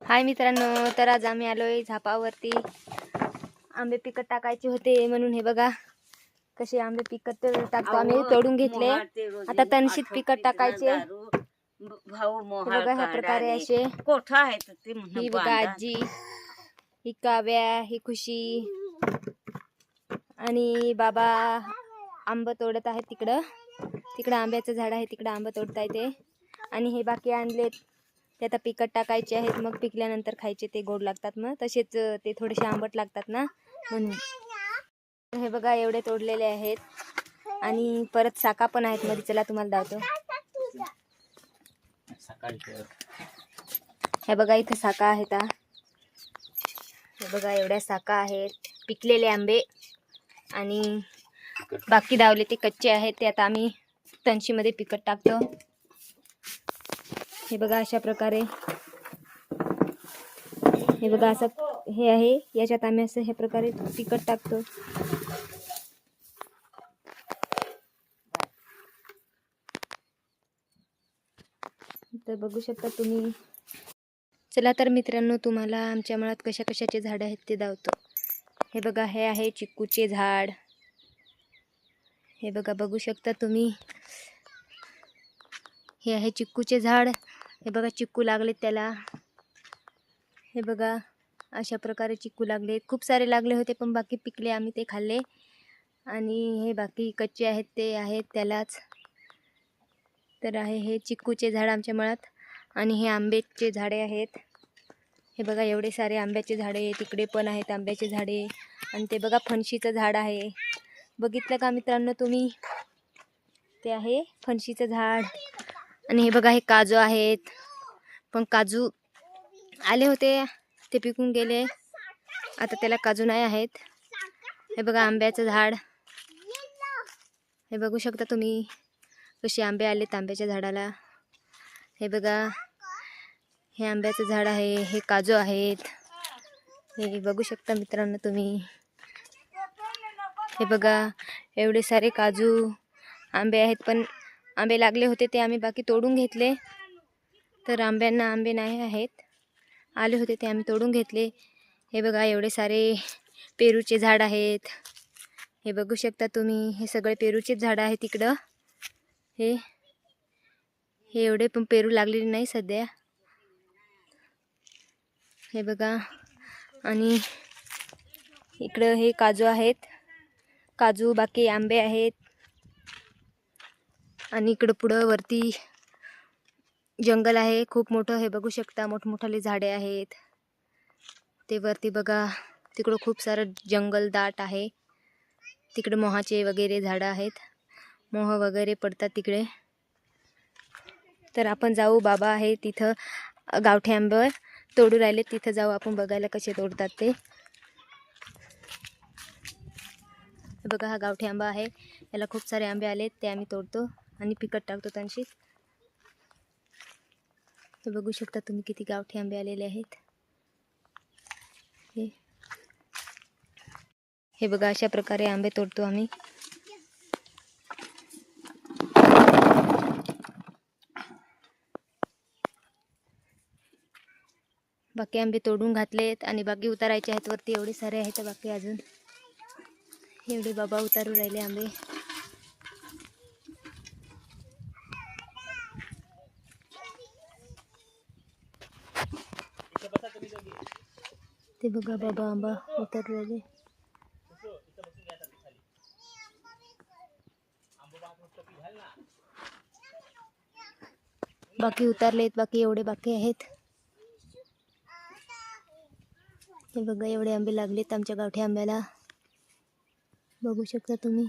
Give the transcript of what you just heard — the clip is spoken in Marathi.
हाय मित्रांनो, तर आज आम्ही आलोय झापावरती. आंबे पिकत टाकायचे होते म्हणून हे बघा कसे आंबे पिकत टाकतो आम्ही. तोडून घेतले, आता तणशीत पिकत टाकायचे. बघा ह्या प्रकारे असे कोठा आहे. ही बघा आजी, ही काव्या, ही खुशी आणि बाबा आंबा तोडत आहेत. तिकडं आंब्याचं झाड आहे, तिकडं आंबा तोडता येते. आणि हे बाकी आणलेत ते आता पिकत टाकायचे आहेत. मग पिकल्यानंतर खायचे, ते गोड लागतात. मग तसेच ते थोडेसे आंबट लागतात ना, म्हणून. हे बघा एवढे तोडलेले आहेत. आणि परत साका पण आहेत मध्ये. चला तुम्हाला दाखवतो. हे बघा इथे साका आहेत. हे बघा एवढ्या साका आहेत, पिकलेले आंबे. आणि बाकी दावले ते कच्चे आहेत, ते आता आम्ही तणशीमध्ये पिकत टाकतो. हे बघा अशा प्रकारे, हे बघा असं हे आहे. याच्यात आम्ही असं ह्या प्रकारे पिकत टाकतो. तर बघू शकता तुम्ही. चला तर मित्रांनो, तुम्हाला आमच्या मळ्यात कशा कशाचे झाड आहेत ते दावतो. हे बघा, हे आहे चिक्कूचे झाड. हे बघा, बघू शकता तुम्ही, हे आहे चिक्कूचे झाड. हे बघा चिक्कू लागले त्याला. हे बघा अशा प्रकारे चिक्कू लागले. खूप सारे लागले होते पण बाकी पिकले, आम्ही ते खाल्ले. आणि हे बाकी कच्चे आहेत ते आहेत त्यालाच. तर आहे हे चिक्कूचे झाड आमच्या मळ्यात. आणि हे आंब्याचे झाडे आहेत. हे बघा एवढे सारे आंब्याचे झाडे, तिकडे पण आहेत आंब्याचे झाडे. आणि ते बघा फणशीचं झाड आहे. बघितलं का मित्रांनो तुम्ही, ते आहे फणशीचं झाड. आणि हे बघा हे काजू आहेत, पण काजू आले होते ते पिकून गेले, आता त्याला काजू नाही आहेत. हे बघा आंब्याचं झाड. हे बघू शकता तुम्ही कसे आंबे आलेत आंब्याच्या झाडाला. हे बघा हे आंब्याचं झाड आहे, हे काजू आहेत. हे बघू शकता मित्रांनो तुम्ही. हे बघा एवढे सारे काजू आंबे आहेत, पण आंबे लागले होते ते आम्ही बाकी तोडून घेतले. तर आंब्यांना आंबे नाही आहेत, आले होते ते आम्ही तोडून घेतले. हे बघा एवढे सारे पेरूचे झाड आहेत. हे बघू शकता तुम्ही, हे सगळे पेरूचेच झाड आहेत तिकडं. हे एवढे पण पेरू लागलेले नाही सध्या. हे बघा, आणि इकडं हे काजू आहेत, काजू बाकी आंबे आहेत. आणि इकडं पुढं वरती जंगल आहे खूप मोठं. हे बघू शकता मोठमोठाले झाडे आहेत ते वरती. बघा तिकडं खूप सारं जंगल दाट आहे. तिकडे मोहाचे वगैरे झाडं आहेत, मोह वगैरे पडतात तिकडे. तर आपण जाऊ, बाबा आहे तिथं गावठी आंब्यावर तोडू राहिले, तिथं जाऊ आपण बघायला कसे तोडतात ते. बघा हा गावठी आंबा आहे, याला खूप सारे आंबे आलेत, ते आम्ही तोडतो आणि पिकत टाकतो तणशीत. हे बघू शकता तुम्ही किती गावठी आंबे आलेले आहेत. हे बघा अशा प्रकारे आंबे तोडतो आम्ही. बाकी आंबे तोडून घातलेत आणि बाकी उतारायचे आहेत वरती. एवढे सारे आहेत बाकी अजून. एवढे बाबा उतारू राहिले आंबे. ते बघा बाबा आंबा उतारू राहिले. बाकी उतारलेत, बाकी एवढे बाकी आहेत. हे बघा एवढे आंबे लागलेत आमच्या गावठी आंब्याला, बघू शकता तुम्ही.